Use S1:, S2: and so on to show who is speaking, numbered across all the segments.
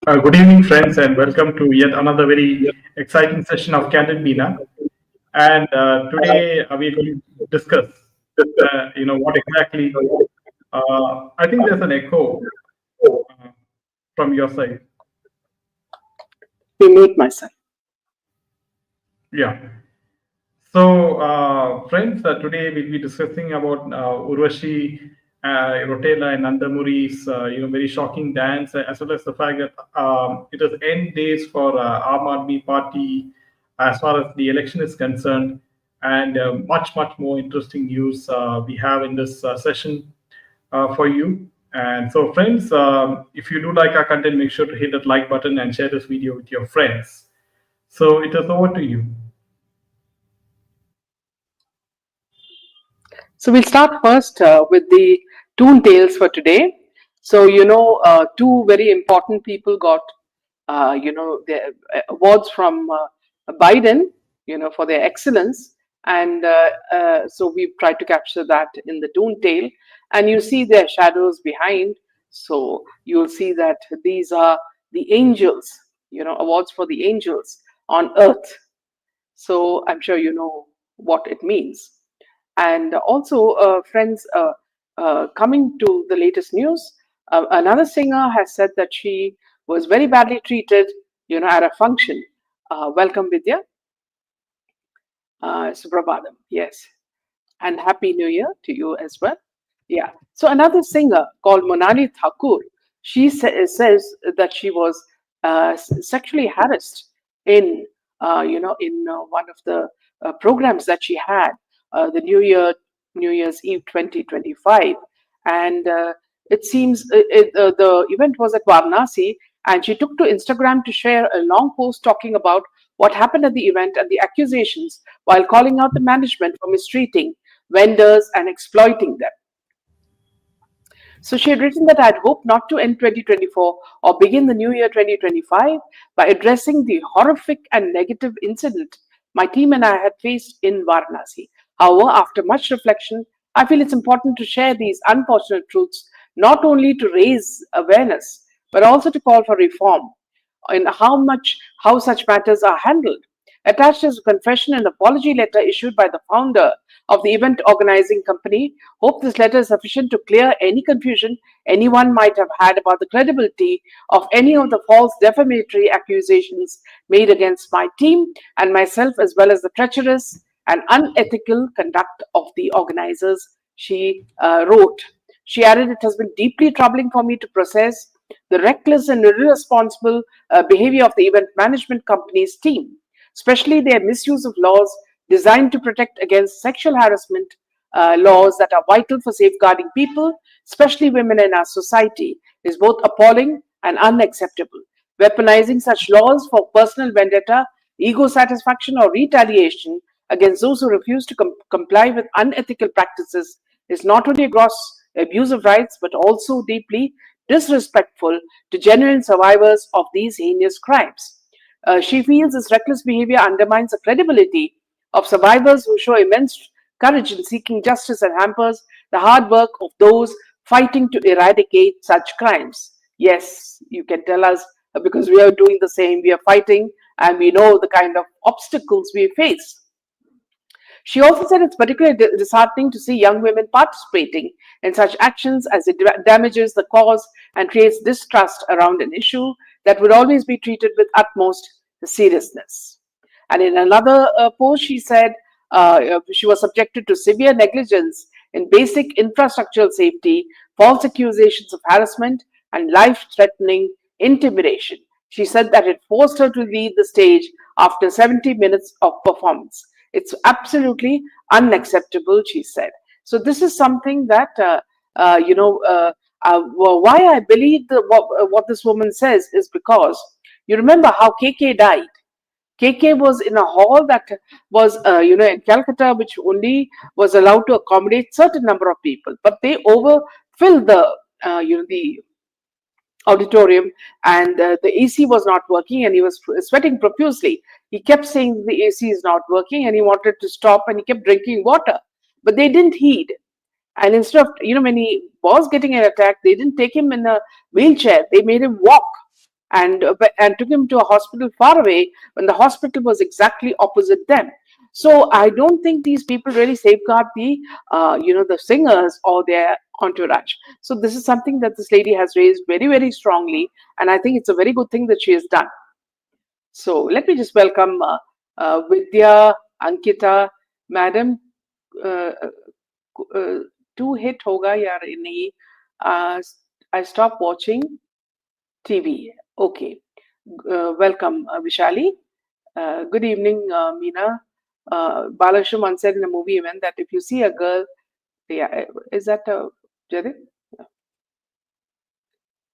S1: Good evening, friends, and welcome to yet another very exciting session of Candid Bina. And today we're going to discuss, what exactly. I think there's an echo uh, from your side.
S2: To mute myself.
S1: Yeah. So, friends, today we'll be discussing about Urvashi, Rotela, and Nandamuri's, very shocking dance, as well as the fact that it is end days for Aam Aadmi Party as far as the election is concerned, and much more interesting news we have in this session for you. And so, friends, if you do like our content, make sure to hit that like button and share this video with your friends. So, it is over to you.
S2: So we'll start first with the Toon Tales for today. So two very important people got their awards from Biden, for their excellence, and so we've tried to capture that in the Toon Tale, and you see their shadows behind. So you'll see that these are the angels, awards for the angels on Earth. So I'm sure you know what it means. And also, friends, coming to the latest news, another singer has said that she was very badly treated, at a function. Welcome, Vidya. Suprabhadam, yes. And Happy New Year to you as well. Yeah. So another singer called Monali Thakur, she says that she was sexually harassed in, one of the programs that she had, the New Year's Eve 2025, and it seems the event was at Varanasi, and she took to Instagram to share a long post talking about what happened at the event and the accusations, while calling out the management for mistreating vendors and exploiting them. So she had written that I'd hoped not to end 2024 or begin the new year 2025 by addressing the horrific and negative incident my team and I had faced in Varanasi. However, after much reflection, I feel it's important to share these unfortunate truths, not only to raise awareness, but also to call for reform in how such matters are handled. Attached is a confession and apology letter issued by the founder of the event organizing company. Hope this letter is sufficient to clear any confusion anyone might have had about the credibility of any of the false defamatory accusations made against my team and myself, as well as the treacherous and unethical conduct of the organizers, she wrote. She added, it has been deeply troubling for me to process the reckless and irresponsible behavior of the event management company's team, especially their misuse of laws designed to protect against sexual harassment, laws that are vital for safeguarding people, especially women in our society, is both appalling and unacceptable. Weaponizing such laws for personal vendetta, ego satisfaction, or retaliation against those who refuse to comply with unethical practices is not only a gross abuse of rights but also deeply disrespectful to genuine survivors of these heinous crimes. She feels this reckless behavior undermines the credibility of survivors who show immense courage in seeking justice and hampers the hard work of those fighting to eradicate such crimes. Yes, you can tell us because we are doing the same. We are fighting and we know the kind of obstacles we face. She also said it's particularly disheartening to see young women participating in such actions as it damages the cause and creates distrust around an issue that would always be treated with utmost seriousness. And in another post, she said she was subjected to severe negligence in basic infrastructural safety, false accusations of harassment, and life threatening intimidation. She said that it forced her to leave the stage after 70 minutes of performance. It's absolutely unacceptable, she said. So this is something that, why I believe what this woman says is because you remember how KK died. KK was in a hall that was, in Calcutta, which only was allowed to accommodate certain number of people, but they overfilled the auditorium, and the AC was not working, and he was sweating profusely. He kept saying the AC is not working, and he wanted to stop, and he kept drinking water, but they didn't heed. And instead of, when he was getting an attack, they didn't take him in a wheelchair, they made him walk. and took him to a hospital far away when the hospital was exactly opposite them. So I don't think these people really safeguard the singers or their entourage. So this is something that this lady has raised very, very strongly, and I think it's a very good thing that she has done. So let me just welcome Vidya, Ankita, madam. Uh, Two hit hoga yaar nahi. Uh, I stopped watching TV. Okay. Welcome, Vishali. Good evening, Meena. Balasham once said in a movie event that if you see a girl, yeah, is that Jadip?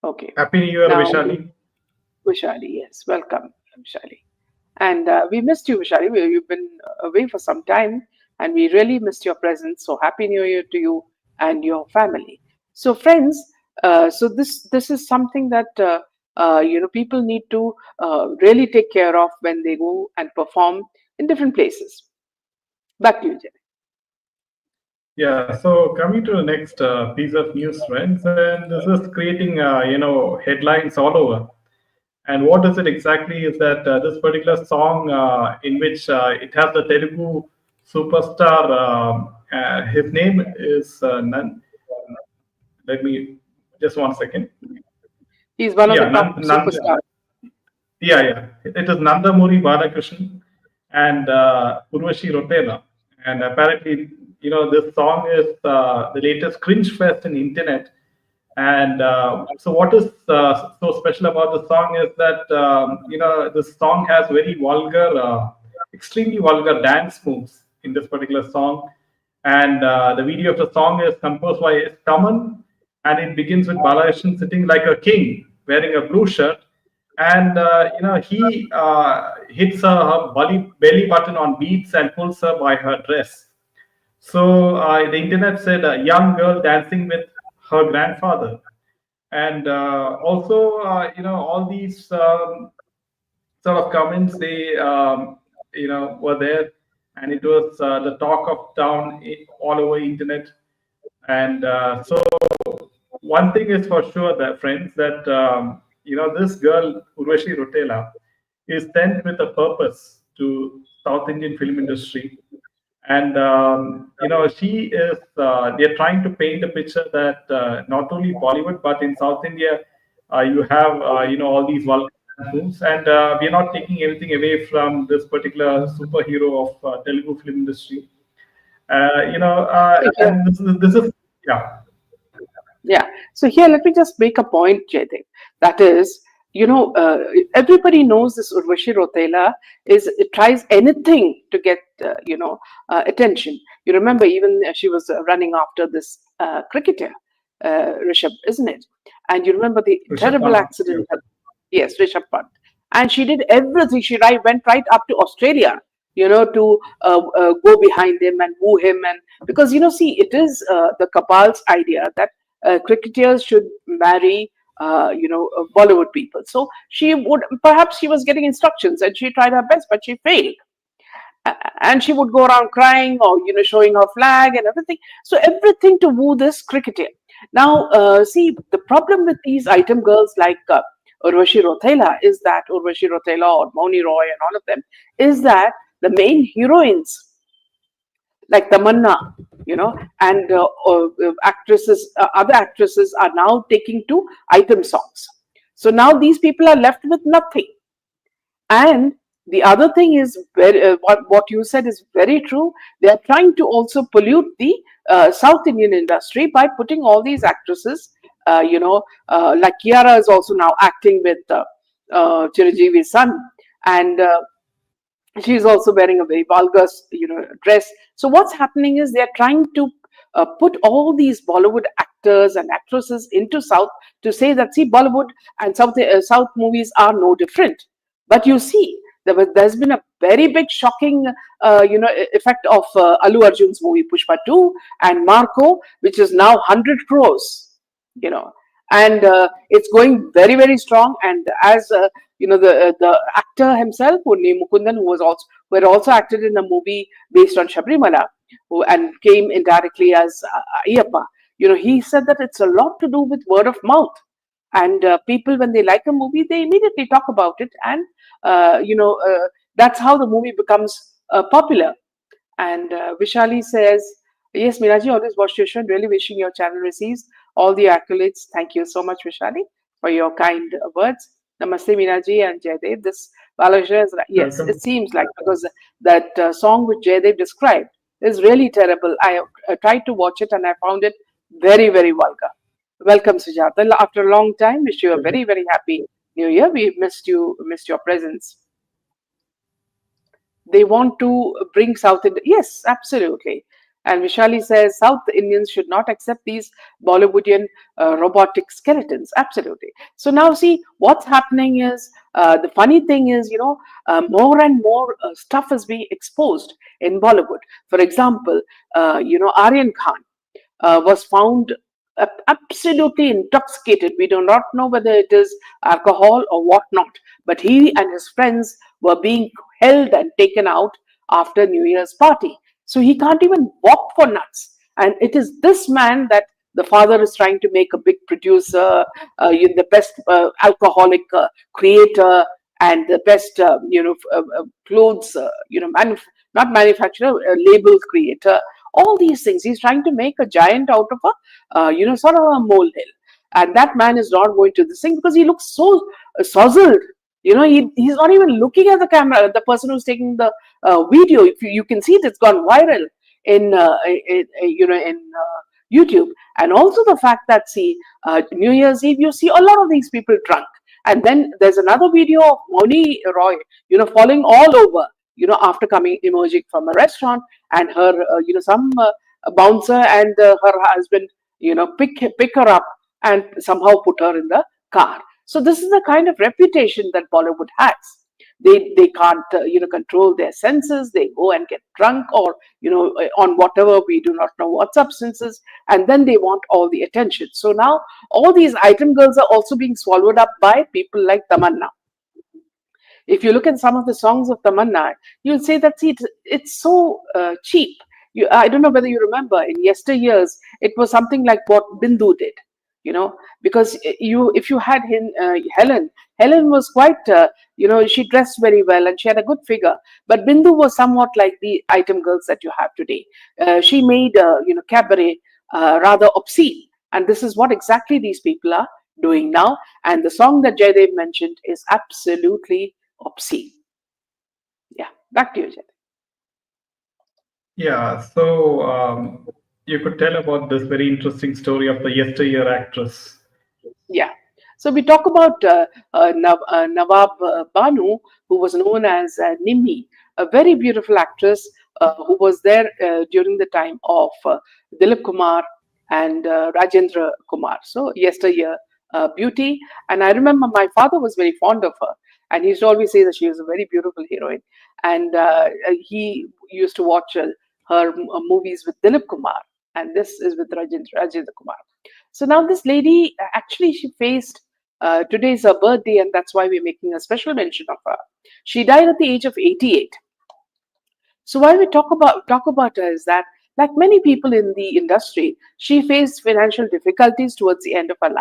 S2: Okay.
S1: Happy New Year,
S2: Now,
S1: Vishali.
S2: Vishali, yes, welcome, Vishali. And we missed you, Vishali. You've been away for some time, and we really missed your presence. So happy New Year to you and your family. So, friends, so this is something that people need to really take care of when they go and perform in different places. Back to you, Jenny.
S1: Yeah, so coming to the next piece of news, friends, and this is creating, headlines all over. And what is it exactly is that this particular song, in which it has the Telugu superstar, his name is let me just 1 second.
S2: He's one of the
S1: Yeah,
S2: top superstars.
S1: yeah. It is Nandamuri Balakrishnan and Urvashi Rotela. And apparently, this song is the latest cringe fest in internet. And so, what is so special about the song is that this song has very vulgar, extremely vulgar dance moves in this particular song. And the video of the song is composed by Taman, and it begins with Balakrishnan sitting like a king, wearing a blue shirt, and he hits her belly button on beats and pulls her by her dress. So the internet said a young girl dancing with her grandfather, and also all these sort of comments they were there, and it was the talk of town all over internet. And so one thing is for sure that friends that this girl Urvashi Rotela is sent with a purpose to South Indian film industry, and she is they're trying to paint a picture that not only Bollywood but in South India you have all these vulgar moves, and we're not taking anything away from this particular superhero of Telugu film industry.
S2: Yeah.
S1: And this is yeah.
S2: Yeah. So here, let me just make a point, Jaydev. That is, everybody knows this Urvashi Rotela tries anything to get, attention. You remember, even she was running after this cricketer, Rishabh, isn't it? And you remember the
S1: Rishabh
S2: terrible
S1: Pant, yeah.
S2: accident. Yes, Rishabh Pant. And she did everything. Went right up to Australia, to go behind him and woo him. And because, see, it is the Kapal's idea that cricketers should marry Bollywood people. So perhaps she was getting instructions and she tried her best, but she failed. And she would go around crying or showing her flag and everything. So everything to woo this cricketer. Now, see, the problem with these item girls like Urvashi Rotela is that Urvashi Rotela or Moni Roy and all of them is that the main heroines like Tamanna, and other actresses are now taking to item songs. So now these people are left with nothing. And the other thing is what you said is very true. They are trying to also pollute the South Indian industry by putting all these actresses, like Kiara is also now acting with Chiranjeevi's son, and she's also wearing a very vulgar dress. So what's happening is they're trying to put all these Bollywood actors and actresses into South to say that, see, Bollywood and South movies are no different. But you see, there's been a very big shocking effect of Allu Arjun's movie Pushpa 2 and Marco, which is now 100 crores, and it's going very, very strong. And as the actor himself, Unni Mukundan, who had also acted in a movie based on Shabrimala, and came indirectly as Ayyappa. He said that it's a lot to do with word of mouth. And people, when they like a movie, they immediately talk about it, and that's how the movie becomes popular. And Vishali says, yes, Miraji, always watch your show and really wishing your channel receives all the accolades. Thank you so much, Vishali, for your kind words. Namaste, Miraji and Jaydev. This Balaja is, yes, it
S1: Welcome.
S2: seems like, because that song which Jaydev described is really terrible. I tried to watch it and I found it very, very vulgar. Welcome, Sujata. After a long time, wish you a very, very happy New Year. We missed your presence. They want to bring South India. Yes, absolutely. And Vishali says South Indians should not accept these Bollywoodian robotic skeletons. Absolutely. So now, see, what's happening is, the funny thing is, more and more stuff is being exposed in Bollywood. For example, Aryan Khan was found absolutely intoxicated. We do not know whether it is alcohol or what not, but he and his friends were being held and taken out after New Year's party. So he can't even walk for nuts. And it is this man that the father is trying to make a big producer, the best alcoholic creator, and the best, clothes, not manufacturer, label creator. All these things. He's trying to make a giant out of a, sort of a molehill. And that man is not going to this thing because he looks so sozzled. He's not even looking at the camera. The person who's taking the video, if you can see it, it's gone viral in YouTube. And also the fact that, see, New Year's Eve, you see a lot of these people drunk. And then there's another video of Moni Roy, falling all over, after emerging from a restaurant, and her, some bouncer and her husband, pick her up and somehow put her in the car. So this is the kind of reputation that Bollywood has. They can't control their senses. They go and get drunk, or on whatever, we do not know what substances, and then they want all the attention. So now all these item girls are also being swallowed up by people like Tamanna. If you look at some of the songs of Tamanna, you'll say that, see, it's so cheap. I don't know whether you remember, in yesteryears, it was something like what Bindu did, because if you had Helen was quite, she dressed very well and she had a good figure. But Bindu was somewhat like the item girls that you have today. She made, cabaret rather obscene. And this is what exactly these people are doing now. And the song that Jaydev mentioned is absolutely obscene. Yeah, back to you, Jaydev.
S1: Yeah, so you could tell about this very interesting story of the yesteryear actress.
S2: Yeah. So we talk about Nawab Banu, who was known as Nimmi, a very beautiful actress who was there during the time of Dilip Kumar and Rajendra Kumar. So yesteryear beauty. And I remember my father was very fond of her. And he used to always say that she was a very beautiful heroine. And he used to watch her movies with Dilip Kumar. And this is with Rajendra Kumar. So now this lady, actually, she faced, today is her birthday, and that's why we're making a special mention of her. She died at the age of 88. So why we talk about her is that, like many people in the industry, she faced financial difficulties towards the end of her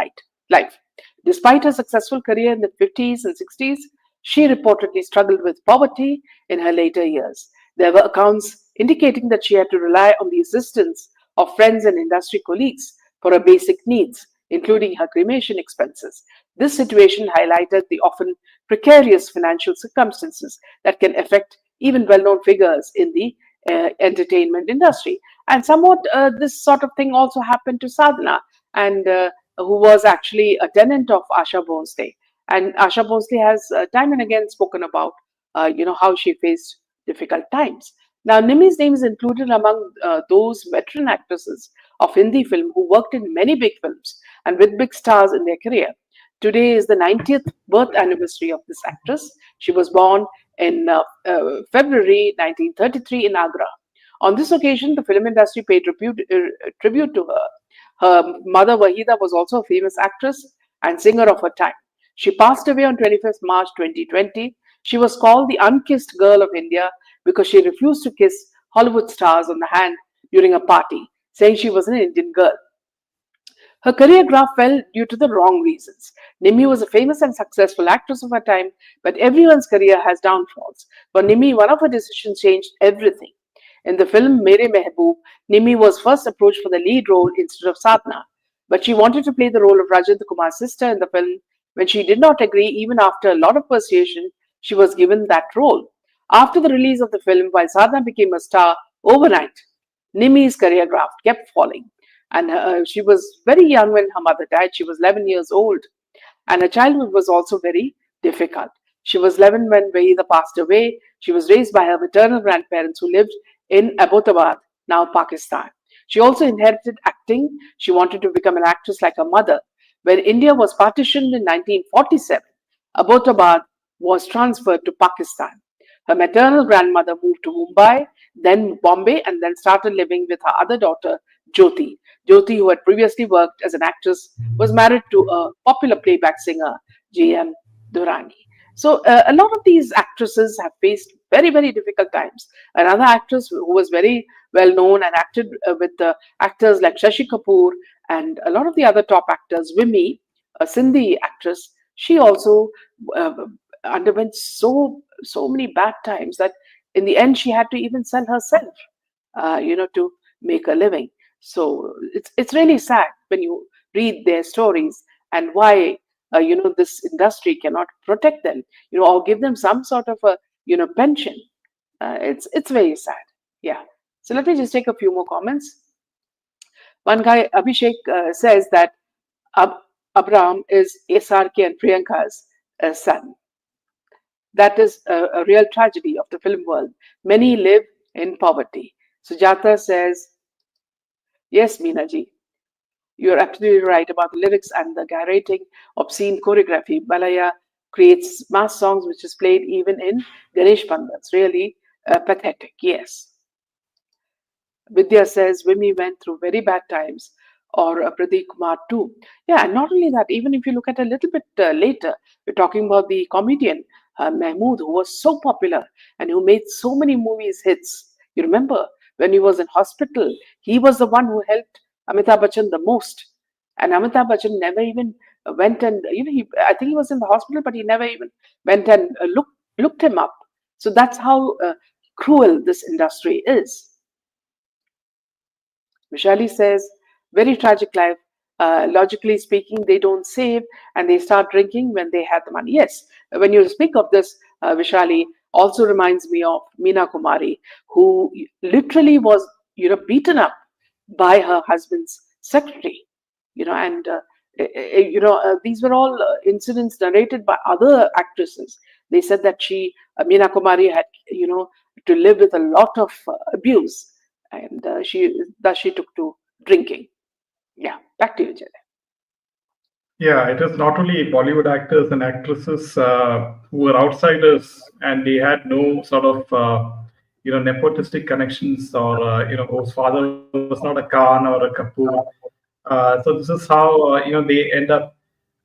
S2: life. Despite her successful career in the 50s and 60s, she reportedly struggled with poverty in her later years. There were accounts indicating that she had to rely on the assistance of friends and industry colleagues for her basic needs, including her cremation expenses. This situation highlighted the often precarious financial circumstances that can affect even well-known figures in the entertainment industry. And somewhat this sort of thing also happened to Sadhana, and who was actually a tenant of Asha Bhonsle. And Asha Bhonsle has time and again spoken about, how she faced difficult times. Now, Nimi's name is included among those veteran actresses of Hindi film who worked in many big films and with big stars in their career. Today is the 90th birth anniversary of this actress. She was born in February 1933 in Agra. On this occasion, the film industry paid tribute to her. Her mother, Wahida, was also a famous actress and singer of her time. She passed away on 21st March 2020. She was called the unkissed girl of India because she refused to kiss Hollywood stars on the hand during a party, saying she was an Indian girl. Her career graph fell due to the wrong reasons. Nimi was a famous and successful actress of her time, but everyone's career has downfalls. For Nimi, one of her decisions changed everything. In the film Mere Mehboob, Nimi was first approached for the lead role instead of Sadhna, but she wanted to play the role of Rajendra Kumar's sister in the film. When she did not agree, even after a lot of persuasion, she was given that role. After the release of the film, while Sadhna became a star overnight, Nimi's career graph kept falling. And she was very young when her mother died. She was 11 years old. And her childhood was also very difficult. She was 11 when Wahida passed away. She was raised by her maternal grandparents who lived in Abbottabad, now Pakistan. She also inherited acting. She wanted to become an actress like her mother. When India was partitioned in 1947, Abbottabad was transferred to Pakistan. Her maternal grandmother moved to Mumbai, then Bombay, and then started living with her other daughter, Jyoti. Jyoti, who had previously worked as an actress, was married to a popular playback singer, J.M. Durrani. So, a lot of these actresses have faced very, very difficult times. Another actress who was very well known and acted with actors like Shashi Kapoor and a lot of the other top actors, Vimi, a Sindhi actress, she also uh, underwent so many bad times that in the end she had to even sell herself, to make a living. So it's really sad when you read their stories and why this industry cannot protect them, or give them some sort of a pension. It's very sad. Yeah. So let me just take a few more comments. One guy, Abhishek, says that Ab- Abram is SRK and Priyanka's son. That is a real tragedy of the film world. Many live in poverty. Sujata says, yes, Meenaji, you're absolutely right about the lyrics and the gyrating, obscene choreography. Balaya creates mass songs which is played even in Ganesh Pandals. Really pathetic, yes. Vidya says Vimy went through very bad times, or Pradeep Kumar too. Yeah, and not only that, even if you look at a little bit later, we're talking about the comedian Mahmood, who was so popular and who made so many movies hits. You remember when he was in hospital, he was the one who helped Amitabh Bachchan the most. And Amitabh Bachchan never even went and, I think he was in the hospital, but he never even went and looked him up. So that's how cruel this industry is. Vishali says, very tragic life. Logically speaking, they don't save and they start drinking when they have the money. Yes, when you speak of this, Vishali also reminds me of Meena Kumari, who literally was, beaten up by her husband's secretary, and these were all incidents narrated by other actresses. They said that Meena Kumari, had, to live with a lot of abuse, and she took to drinking. Yeah, back to you, Jay.
S1: Yeah, it is not only Bollywood actors and actresses who were outsiders and they had no sort of nepotistic connections, or whose father was not a Khan or a Kapoor. So this is how they end up,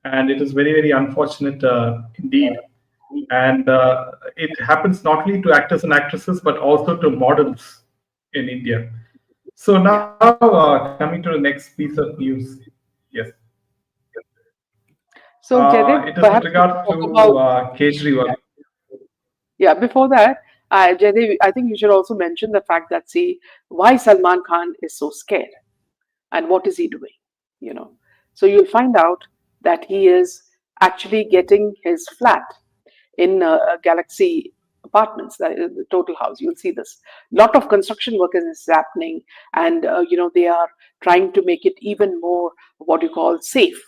S1: and it is very, very unfortunate indeed. And it happens not only to actors and actresses but also to models in India. So
S2: Yeah.
S1: now coming to the next piece of news. Yes.
S2: So,
S1: It
S2: Jaydev,
S1: is with
S2: perhaps we
S1: regard
S2: should talk
S1: to
S2: about.
S1: Kejriwal.
S2: Yeah, yeah. Before that, Jaydev, I think you should also mention the fact that, see, why Salman Khan is so scared and what is he doing, you know. So you'll find out that he is actually getting his flat in Galaxy Apartments, that is the total house. You'll see this. Lot of construction work is happening, and they are trying to make it even more what you call safe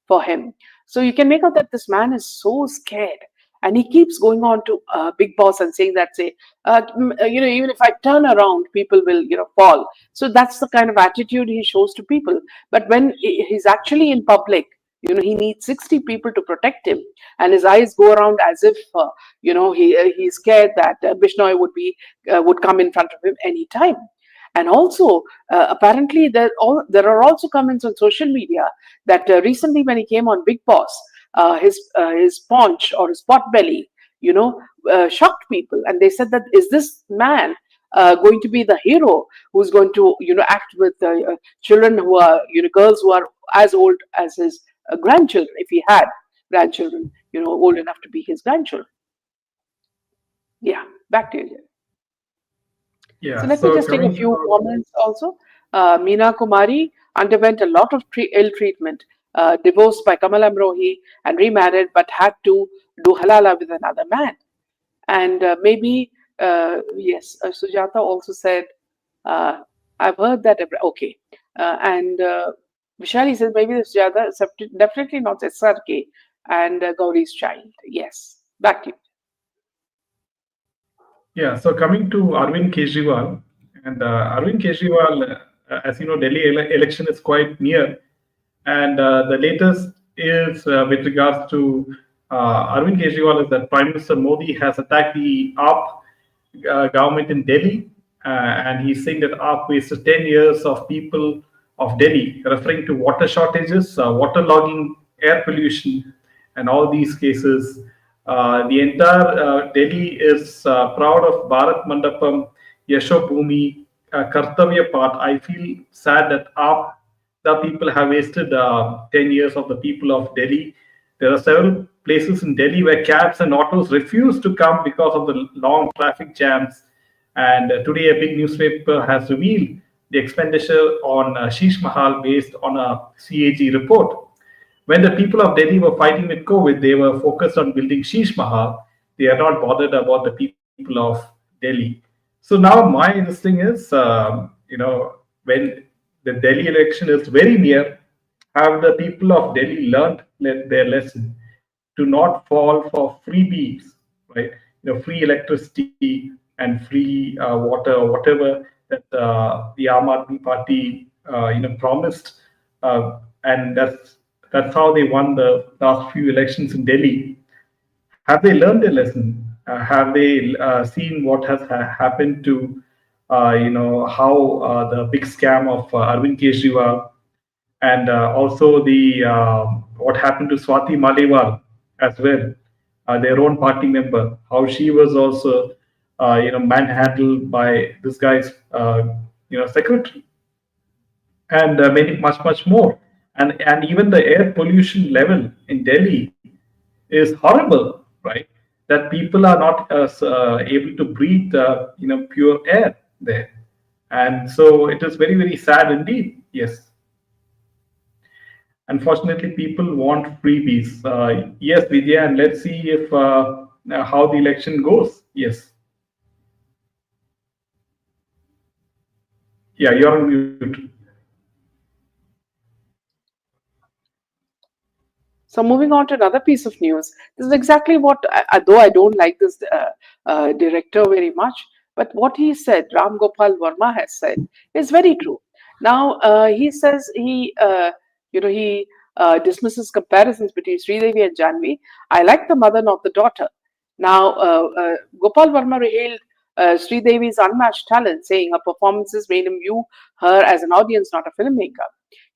S2: for him. So you can make out that this man is so scared, and he keeps going on to Big Boss and saying that, say, even if I turn around, people will fall. So that's the kind of attitude he shows to people. But when he's actually in public, he needs 60 people to protect him, and his eyes go around as if he's scared that Bishnoi would come in front of him anytime. And also, apparently, there are also comments on social media that recently, when he came on Big Boss, his paunch or his pot belly, shocked people, and they said that, is this man going to be the hero who's going to act with children who are girls who are as old as his grandchildren, if he had grandchildren, old enough to be his grandchildren. Yeah, back to you. So
S1: Yeah.
S2: let me
S1: So
S2: just take a
S1: coming
S2: few
S1: to
S2: comments also. Meena Kumari underwent a lot of ill treatment, divorced by Kamal Amrohi and remarried, but had to do halala with another man. And maybe, yes, Sujata also said, uh, I've heard that. Okay. And Vishali says, maybe the Sujata, definitely not SRK and Gauri's child. Yes. Back to you.
S1: Yeah, so coming to Arvind Kejriwal, and Arvind Kejriwal, as you know, Delhi election is quite near, and the latest is with regards to Arvind Kejriwal is that Prime Minister Modi has attacked the AAP government in Delhi, and he's saying that AAP wasted 10 years of people of Delhi, referring to water shortages, water logging, air pollution, and all these cases. The entire Delhi is proud of Bharat Mandapam, Yasho Bhumi, Kartavya Path. I feel sad that the people have wasted 10 years of the people of Delhi. There are several places in Delhi where cabs and autos refuse to come because of the long traffic jams. And today, a big newspaper has revealed the expenditure on Sheesh Mahal based on a CAG report. When the people of Delhi were fighting with COVID, they were focused on building Sheesh Mahal. They are not bothered about the people of Delhi. So now my this thing is, when the Delhi election is very near, have the people of Delhi learned their lesson to not fall for freebies, right? Free electricity and free water or whatever that the Aam Aadmi Party, promised, and that's how they won the last few elections in Delhi. Have they learned their lesson? Have they seen what has happened to, how the big scam of Arvind Kejriwal and also the what happened to Swati Malewal as well, their own party member, how she was also, manhandled by this guy's, secretary, and many much more, and even the air pollution level in Delhi is horrible, right? That people are not able to breathe, pure air there, and so it is very sad indeed. Yes, unfortunately, people want freebies. Yes, Vidya, and let's see if how the election goes. Yes, yeah, you're on mute.
S2: So moving on to another piece of news, this is exactly what, though I don't like this director very much, but what he said, Ram Gopal Verma has said, is very true. Now he says he dismisses comparisons between Sridevi and Janvi. I like the mother, not the daughter. Now Gopal Verma revealed Sridevi's unmatched talent, saying her performances made him view her as an audience, not a filmmaker.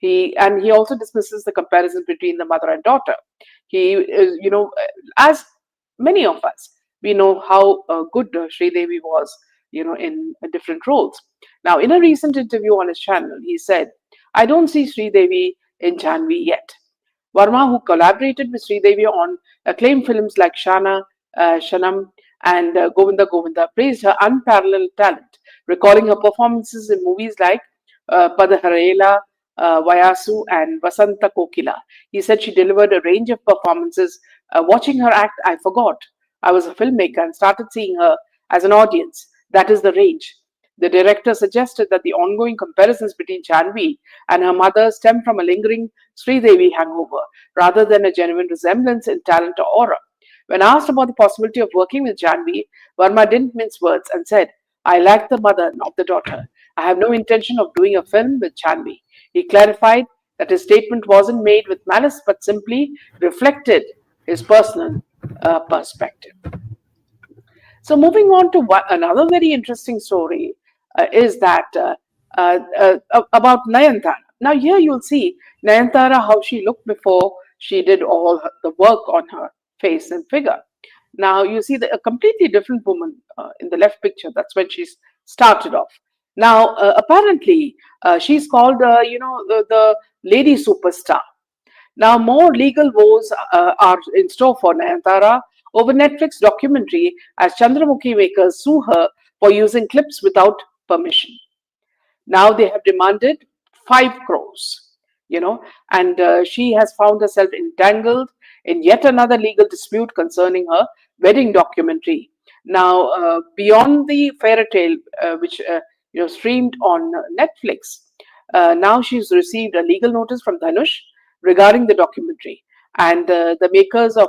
S2: He also dismisses the comparison between the mother and daughter. He is, as many of us, we know how good Sri Devi was, in different roles. Now, in a recent interview on his channel, he said, "I don't see Sri Devi in Janvi yet." Verma, who collaborated with Sri Devi on acclaimed films like Shana, Shanam, and Govinda Govinda, praised her unparalleled talent, recalling her performances in movies like Padaharela, Vayasu, and Vasanta Kokila. He said she delivered a range of performances. Watching her act, I forgot I was a filmmaker and started seeing her as an audience. That is the range. The director suggested that the ongoing comparisons between Janvi and her mother stem from a lingering Sridevi hangover rather than a genuine resemblance in talent or aura. When asked about the possibility of working with Janvi, Verma didn't mince words and said, "I like the mother, not the daughter. I have no intention of doing a film with Janvi." He clarified that his statement wasn't made with malice but simply reflected his personal perspective. So, moving on to another very interesting story is that about Nayantara. Now, here you'll see Nayantara how she looked before she did all the work on her face and figure. Now, you see a completely different woman in the left picture. That's when she started off. Now, apparently, she's called, the lady superstar. Now, more legal woes are in store for Nayantara over Netflix documentary as Chandramukhi makers sue her for using clips without permission. Now they have demanded 5 crores, and she has found herself entangled in yet another legal dispute concerning her wedding documentary. Now, beyond the fairy tale, which streamed on Netflix, now she's received a legal notice from Dhanush regarding the documentary. And the makers of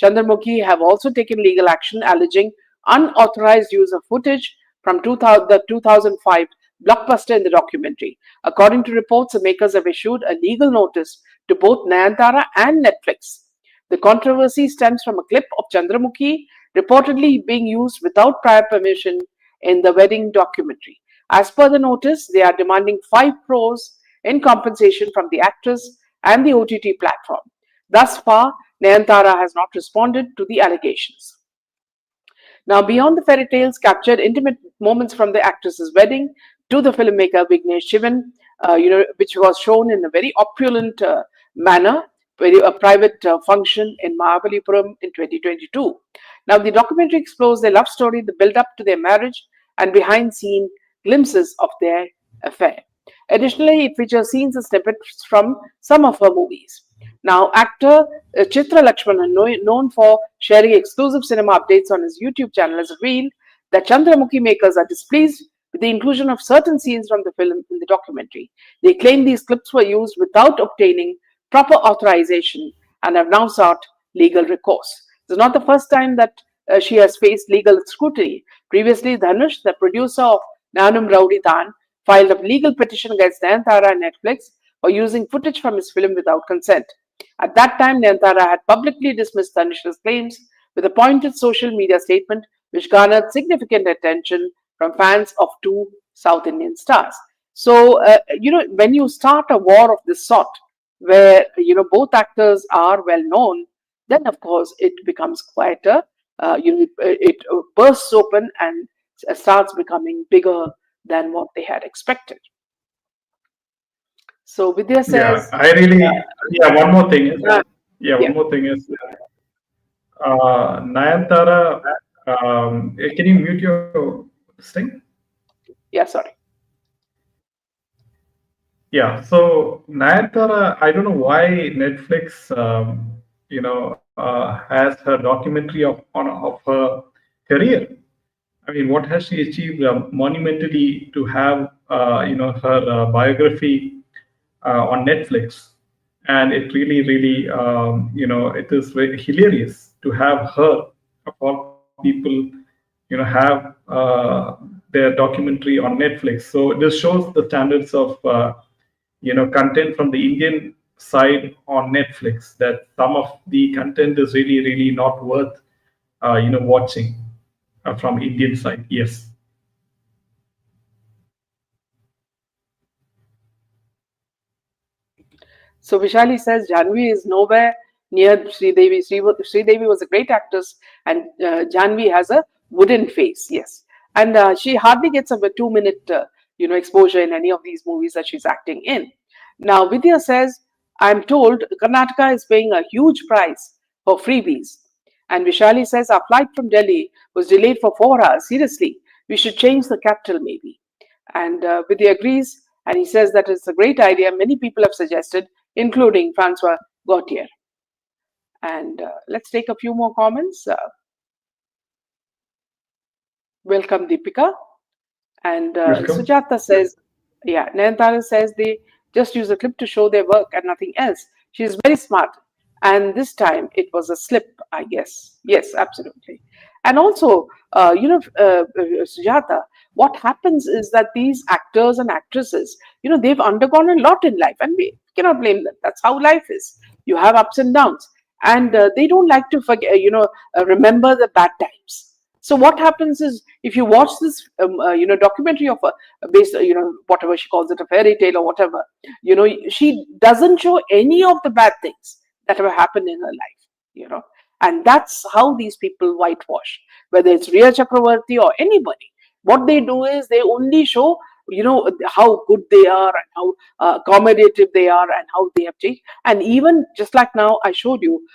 S2: Chandramukhi have also taken legal action alleging unauthorized use of footage from the 2005 blockbuster in the documentary. According to reports, the makers have issued a legal notice to both Nayantara and Netflix. The controversy stems from a clip of Chandramukhi reportedly being used without prior permission in the wedding documentary. As per the notice, they are demanding 5 crores in compensation from the actress and the OTT platform. Thus far, Nayantara has not responded to the allegations. Now, beyond the fairy tales captured intimate moments from the actress's wedding to the filmmaker Vignesh Shivan, which was shown in a very opulent manner, a private function in Mahabalipuram in 2022. Now, the documentary explores their love story, the build up to their marriage, and behind scene glimpses of their affair. Additionally, it features scenes and snippets from some of her movies. Now, actor Chitra Lakshmanan, known for sharing exclusive cinema updates on his YouTube channel, has revealed that Chandramukhi makers are displeased with the inclusion of certain scenes from the film in the documentary. They claim these clips were used without obtaining proper authorization and have now sought legal recourse. This is not the first time that she has faced legal scrutiny. Previously, Dhanush, the producer of Nanum Rowdy Dan, filed a legal petition against Nayantara and Netflix for using footage from his film without consent. At that time, Nayantara had publicly dismissed Dhanush's claims with a pointed social media statement which garnered significant attention from fans of two South Indian stars. So, when you start a war of this sort, where both actors are well known, then of course it becomes quieter. It bursts open and starts becoming bigger than what they had expected. So Vidya
S1: Yeah,
S2: says,
S1: I really, yeah, one more thing is,
S2: uh,
S1: yeah,
S2: yeah,
S1: one more thing is, Nayantara, can you mute your this thing?
S2: yeah, sorry.
S1: Yeah, so Nayantara, I don't know why Netflix, has her documentary of her career. I mean, what has she achieved monumentally to have, her biography on Netflix? And it really, really, it is very hilarious to have her, of all people, have their documentary on Netflix. So this shows the standards of, content from the Indian side on Netflix. That some of the content is really, really not worth, watching from Indian side. Yes.
S2: So Vishali says Janvi is nowhere near Sridevi. Sridevi was a great actress, and Janvi has a wooden face. Yes, and she hardly gets a 2 minute exposure in any of these movies that she's acting in. Now Vidya says, I'm told Karnataka is paying a huge price for freebies. And Vishali says our flight from Delhi was delayed for 4 hours. Seriously, we should change the capital maybe. And Vidya agrees, and he says that it's a great idea. Many people have suggested, including Francois Gautier. And let's take a few more comments. Welcome, Deepika. And
S1: Welcome.
S2: Sujata says, yeah, Nayantara says they just use a clip to show their work and nothing else. She's very smart. And this time it was a slip, I guess. Yes, absolutely. And also, Sujata, what happens is that these actors and actresses, they've undergone a lot in life, and we cannot blame them. That's how life is. You have ups and downs, and they don't like to forget, remember the bad times. So what happens is, if you watch this, documentary of a based, whatever she calls it, a fairy tale or whatever, she doesn't show any of the bad things that have happened in her life, and that's how these people whitewash, whether it's Riya Chakravarti or anybody. What they do is they only show how good they are and how accommodative they are and how they have changed. And even just like now I showed you,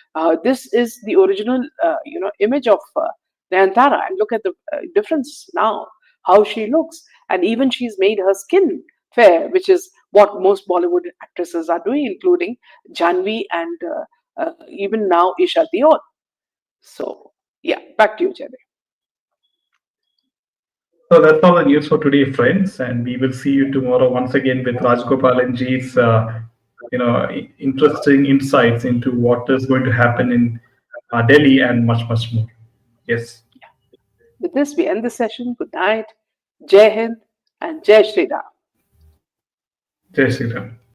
S2: this is the original image of Nayantara, and look at the difference now, how she looks. And even she's made her skin fair, which is what most Bollywood actresses are doing, including Janvi and even now Isha Dior. So yeah, back to you, Jay.
S1: So that's all the news for today, friends, and we will see you tomorrow once again with Rajgopalanji's, interesting insights into what is going to happen in Delhi and much, much more. Yes,
S2: With this, we end the session. Good night. Jai Hind and Jai Shri Ram.
S1: Jai Shri Ram.